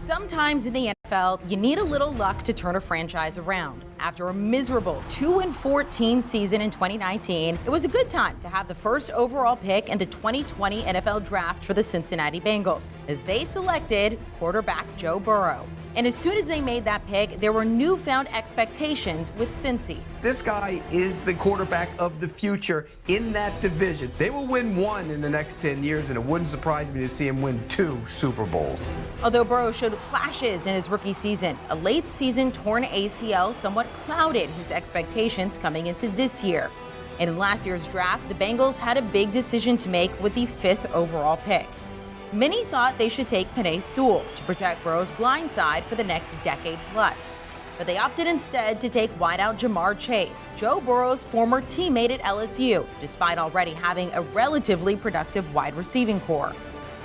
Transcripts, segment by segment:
Sometimes in the NFL, you need a little luck to turn a franchise around. After a miserable 2-14 season in 2019, it was a good time to have the first overall pick in the 2020 NFL Draft for the Cincinnati Bengals, as they selected quarterback Joe Burrow. And as soon as they made that pick, there were newfound expectations with Cincy. This guy is the quarterback of the future in that division. They will win one in the next 10 years, and it wouldn't surprise me to see him win 2 Super Bowls. Although Burrow showed flashes in his rookie season, a late-season torn ACL somewhat clouded his expectations coming into this year. And in last year's draft, the Bengals had a big decision to make with the 5th overall pick. Many thought they should take Penei Sewell to protect Burrow's blind side for the next decade plus. But they opted instead to take wideout Jamar Chase, Joe Burrow's former teammate at LSU, despite already having a relatively productive wide receiving core.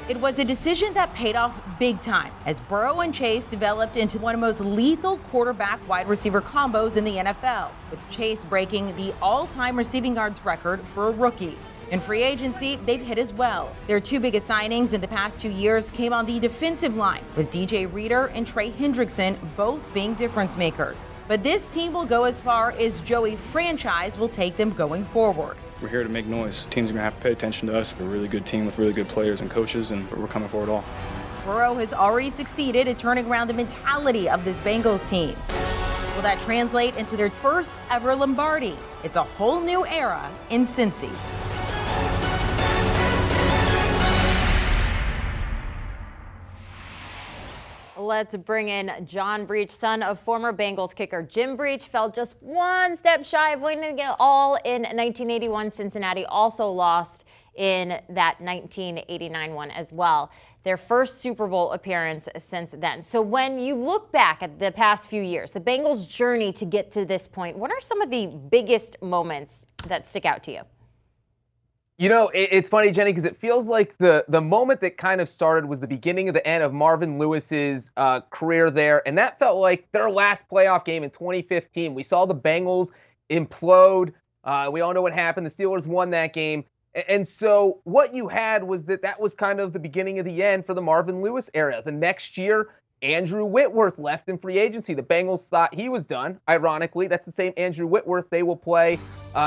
It was a decision that paid off big time, as Burrow and Chase developed into one of the most lethal quarterback-wide receiver combos in the NFL, with Chase breaking the all-time receiving yards record for a rookie. In free agency, they've hit as well. Their 2 biggest signings in the past 2 years came on the defensive line, with DJ Reader and Trey Hendrickson both being difference makers. But this team will go as far as Joey franchise will take them going forward. We're here to make noise. Teams are going to have to pay attention to us. We're a really good team with really good players and coaches, and we're coming for it all. Burrow has already succeeded at turning around the mentality of this Bengals team. Will that translate into their first ever Lombardi? It's a whole new era in Cincy. Let's bring in John Breech, son of former Bengals kicker Jim Breech. Fell just one step shy of winning it all in 1981. Cincinnati also lost in that 1989 one as well. Their first Super Bowl appearance since then. So when you look back at the past few years, the Bengals' journey to get to this point, what are some of the biggest moments that stick out to you? You know, it's funny, Jenny, because it feels like the moment that kind of started was the beginning of the end of Marvin Lewis's career there, and that felt like their last playoff game in 2015. We saw the Bengals implode. We all know what happened. The Steelers won that game. And so what you had was that was kind of the beginning of the end for the Marvin Lewis era. The next year, Andrew Whitworth left in free agency. The Bengals thought he was done. Ironically, that's the same Andrew Whitworth they will play,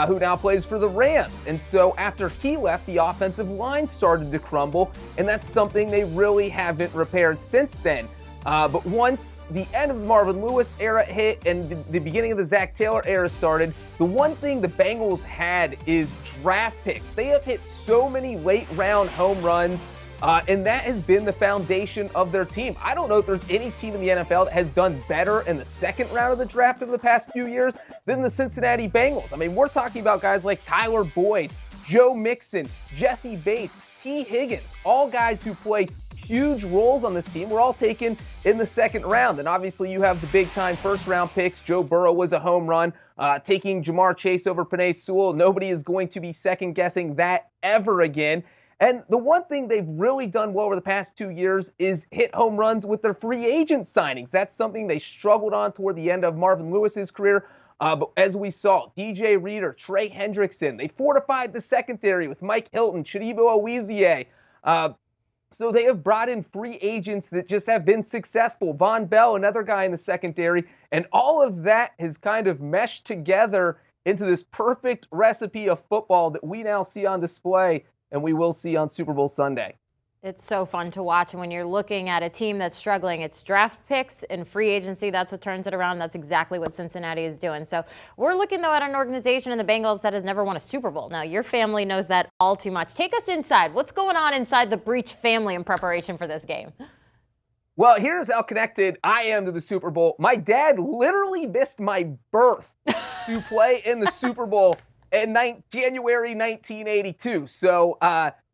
who now plays for the Rams. And so after he left, the offensive line started to crumble, and that's something they really haven't repaired since then. But once the end of the Marvin Lewis era hit and the beginning of the Zach Taylor era started, the one thing the Bengals had is draft picks. They have hit so many late-round home runs, and that has been the foundation of their team. I don't know if there's any team in the NFL that has done better in the second round of the draft over the past few years than the Cincinnati Bengals. I mean, we're talking about guys like Tyler Boyd, Joe Mixon, Jesse Bates, T. Higgins, all guys who play huge roles on this team. We're all taken in the second round. And obviously you have the big-time first-round picks. Joe Burrow was a home run. Taking Jamar Chase over Penei Sewell, nobody is going to be second-guessing that ever again. And the one thing they've really done well over the past 2 years is hit home runs with their free agent signings. That's something they struggled on toward the end of Marvin Lewis's career. But as we saw, DJ Reader, Trey Hendrickson, they fortified the secondary with Mike Hilton, Chidibo Awuzie. So they have brought in free agents that just have been successful. Von Bell, another guy in the secondary. And all of that has kind of meshed together into this perfect recipe of football that we now see on display and we will see on Super Bowl Sunday. It's so fun to watch. And when you're looking at a team that's struggling, it's draft picks and free agency. That's what turns it around. That's exactly what Cincinnati is doing. So we're looking, though, at an organization in the Bengals that has never won a Super Bowl. Now, your family knows that all too much. Take us inside. What's going on inside the Breech family in preparation for this game? Well, here's how connected I am to the Super Bowl. My dad literally missed my birth to play in the Super Bowl in January 1982. So,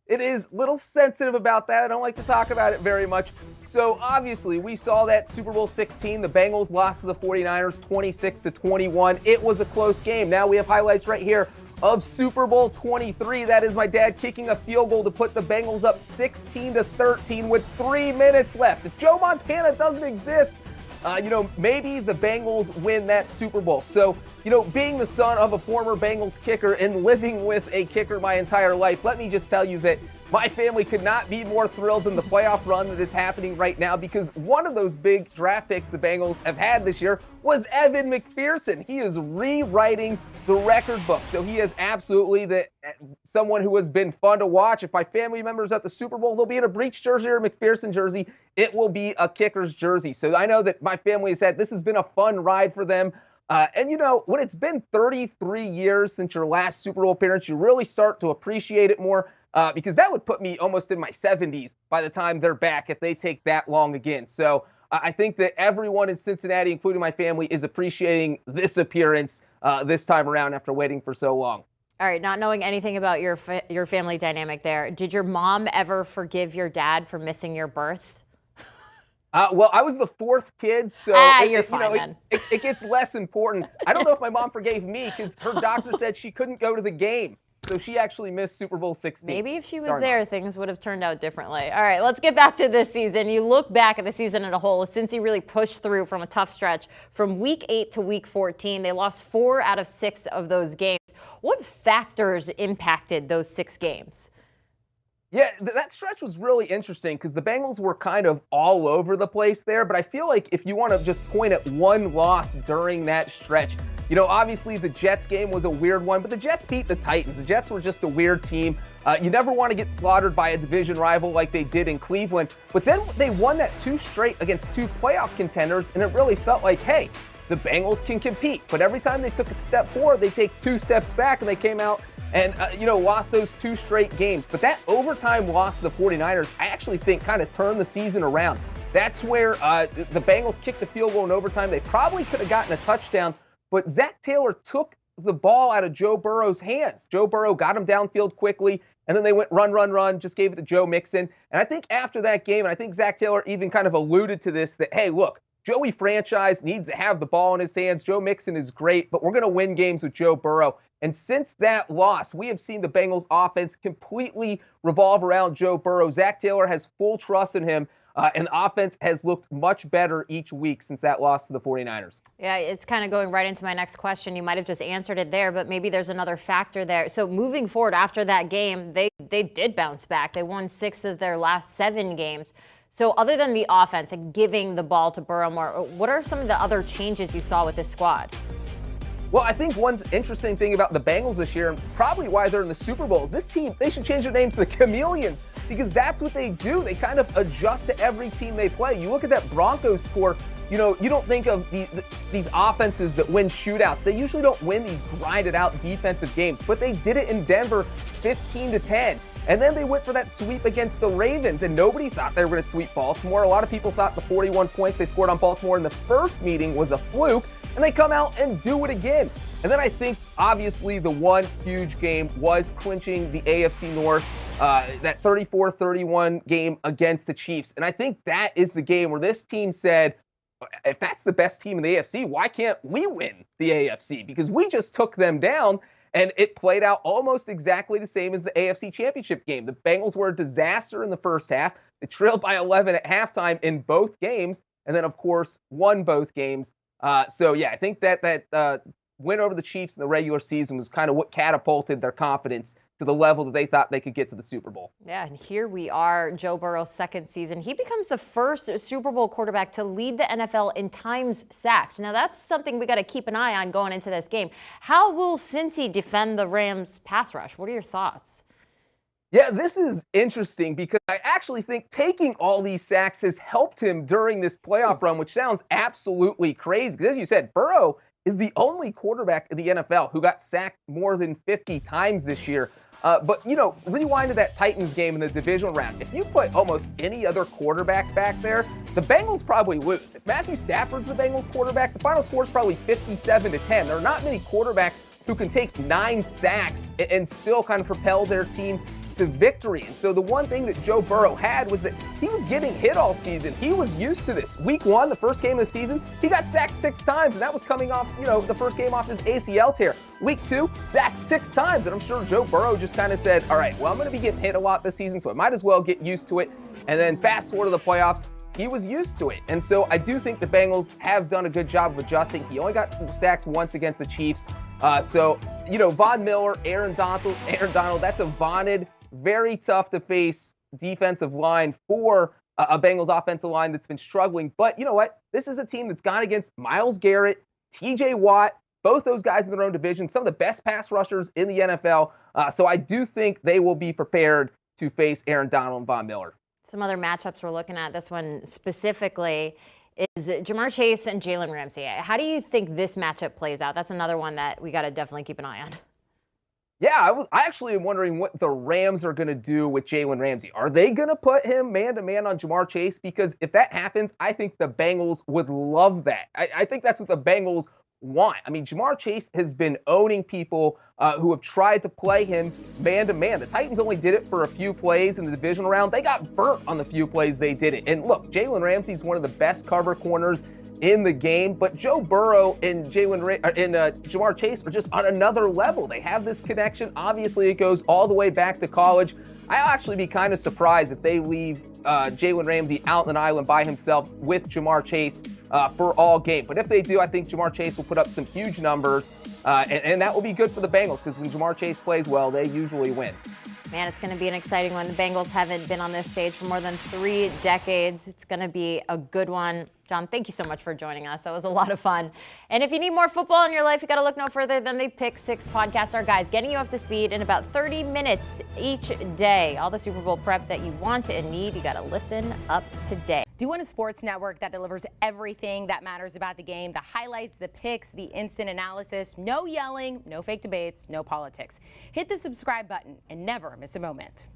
it is a little sensitive about that. I don't like to talk about it very much. So obviously we saw that Super Bowl 16. The Bengals lost to the 49ers 26-21. It was a close game. Now we have highlights right here of Super Bowl 23. That is my dad kicking a field goal to put the Bengals up 16-13 with 3 minutes left. If Joe Montana doesn't exist, maybe the Bengals win that Super Bowl. So, being the son of a former Bengals kicker and living with a kicker my entire life, let me just tell you that my family could not be more thrilled than the playoff run that is happening right now, because one of those big draft picks the Bengals have had this year was Evan McPherson. He is rewriting the record book. So he is absolutely someone who has been fun to watch. If my family members at the Super Bowl, they'll be in a Breech jersey or a McPherson jersey. It will be a Kicker's jersey. So I know that my family has said this has been a fun ride for them. And, when it's been 33 years since your last Super Bowl appearance, you really start to appreciate it more, because that would put me almost in my 70s by the time they're back if they take that long again. So I think that everyone in Cincinnati, including my family, is appreciating this appearance this time around after waiting for so long. All right, not knowing anything about your family dynamic there, did your mom ever forgive your dad for missing your birth? Well, I was the fourth kid, so it gets less important. I don't know if my mom forgave me, because her doctor said she couldn't go to the game. So she actually missed Super Bowl 16. Maybe if she was there, things would have turned out differently. All right, let's get back to this season. You look back at the season as a whole, since he really pushed through from a tough stretch from week 8 to week 14. They lost 4 out of 6 of those games. What factors impacted those 6 games? Yeah, that stretch was really interesting because the Bengals were kind of all over the place there. But I feel like if you want to just point at one loss during that stretch, obviously the Jets game was a weird one, but the Jets beat the Titans. The Jets were just a weird team. You never want to get slaughtered by a division rival like they did in Cleveland. But then they won that 2 straight against 2 playoff contenders, and it really felt like, hey, the Bengals can compete. But every time they took a step forward, they take 2 steps back, and they came out and, lost those 2 straight games. But that overtime loss to the 49ers, I actually think kind of turned the season around. That's where the Bengals kicked the field goal in overtime. They probably could have gotten a touchdown, but Zach Taylor took the ball out of Joe Burrow's hands. Joe Burrow got him downfield quickly, and then they went run, just gave it to Joe Mixon. And I think after that game, and I think Zach Taylor even kind of alluded to this, that, hey, look, Joey franchise needs to have the ball in his hands. Joe Mixon is great, but we're going to win games with Joe Burrow. And since that loss, we have seen the Bengals offense completely revolve around Joe Burrow. Zach Taylor has full trust in him, and the offense has looked much better each week since that loss to the 49ers. Yeah, it's kind of going right into my next question. You might have just answered it there, but maybe there's another factor there. So moving forward after that game, they did bounce back. They won 6 of their last 7 games. So other than the offense and giving the ball to Burrow more, what are some of the other changes you saw with this squad? Well, I think one interesting thing about the Bengals this year, and probably why they're in the Super Bowl, is this team, they should change their name to the Chameleons, because that's what they do. They kind of adjust to every team they play. You look at that Broncos score, you don't think of these offenses that win shootouts. They usually don't win these grinded out defensive games, but they did it in Denver 15-10. And then they went for that sweep against the Ravens, and nobody thought they were going to sweep Baltimore. A lot of people thought the 41 points they scored on Baltimore in the first meeting was a fluke, and they come out and do it again. And then I think, obviously, the one huge game was clinching the AFC North, that 34-31 game against the Chiefs. And I think that is the game where this team said, if that's the best team in the AFC, why can't we win the AFC? Because we just took them down. And it played out almost exactly the same as the AFC Championship game. The Bengals were a disaster in the first half. They trailed by 11 at halftime in both games, and then, of course, won both games. So, yeah, I think that win over the Chiefs in the regular season was kind of what catapulted their confidence to the level that they thought they could get to the Super Bowl. Yeah, and here we are, Joe Burrow's 2nd season. He becomes the first Super Bowl quarterback to lead the NFL in times sacked. Now, that's something we got to keep an eye on going into this game. How will Cincy defend the Rams' pass rush? What are your thoughts? Yeah, this is interesting because I actually think taking all these sacks has helped him during this playoff run, which sounds absolutely crazy. Because as you said, Burrow is the only quarterback in the NFL who got sacked more than 50 times this year. But, rewind to that Titans game in the divisional round. If you put almost any other quarterback back there, the Bengals probably lose. If Matthew Stafford's the Bengals quarterback, the final score is probably 57-10. There are not many quarterbacks who can take 9 sacks and still kind of propel their team to victory. And so the one thing that Joe Burrow had was that he was getting hit all season. He was used to this. Week 1, the first game of the season, he got sacked 6 times, and that was coming off, the first game off his ACL tear. Week 2, sacked 6 times, and I'm sure Joe Burrow just kind of said, all right, well, I'm going to be getting hit a lot this season, so I might as well get used to it. And then fast forward to the playoffs, he was used to it. And so I do think the Bengals have done a good job of adjusting. He only got sacked once against the Chiefs. So Von Miller, Aaron Donald, that's a vaunted very tough to face defensive line for a Bengals offensive line that's been struggling. But you know what? This is a team that's gone against Myles Garrett, TJ Watt, both those guys in their own division, some of the best pass rushers in the NFL. So I do think they will be prepared to face Aaron Donald and Von Miller. Some other matchups we're looking at, this one specifically, is Jamar Chase and Jalen Ramsey. How do you think this matchup plays out? That's another one that we got to definitely keep an eye on. Yeah, I actually am wondering what the Rams are going to do with Jalen Ramsey. Are they going to put him man-to-man on Jamar Chase? Because if that happens, I think the Bengals would love that. I think that's what the Bengals want. I mean, Jamar Chase has been owning people who have tried to play him man-to-man. The Titans only did it for a few plays in the divisional round. They got burnt on the few plays they did it. And look, Jalen Ramsey's one of the best cover corners in the game, but Joe Burrow and Jamar Chase are just on another level. They have this connection. Obviously, it goes all the way back to college. I'll actually be kind of surprised if they leave Jalen Ramsey out on an island by himself with Jamar Chase for all game. But if they do, I think Jamar Chase will put up some huge numbers, and that will be good for the Bengals because when Jamar Chase plays well, they usually win. Man, it's going to be an exciting one. The Bengals haven't been on this stage for more than 3 decades. It's going to be a good one. John, thank you so much for joining us. That was a lot of fun. And if you need more football in your life, you got to look no further than the Pick 6 podcast. Our guys getting you up to speed in about 30 minutes each day. All the Super Bowl prep that you want and need, you got to listen up today. Do you want a sports network that delivers everything that matters about the game? The highlights, the picks, the instant analysis, no yelling, no fake debates, no politics. Hit the subscribe button and never miss a moment.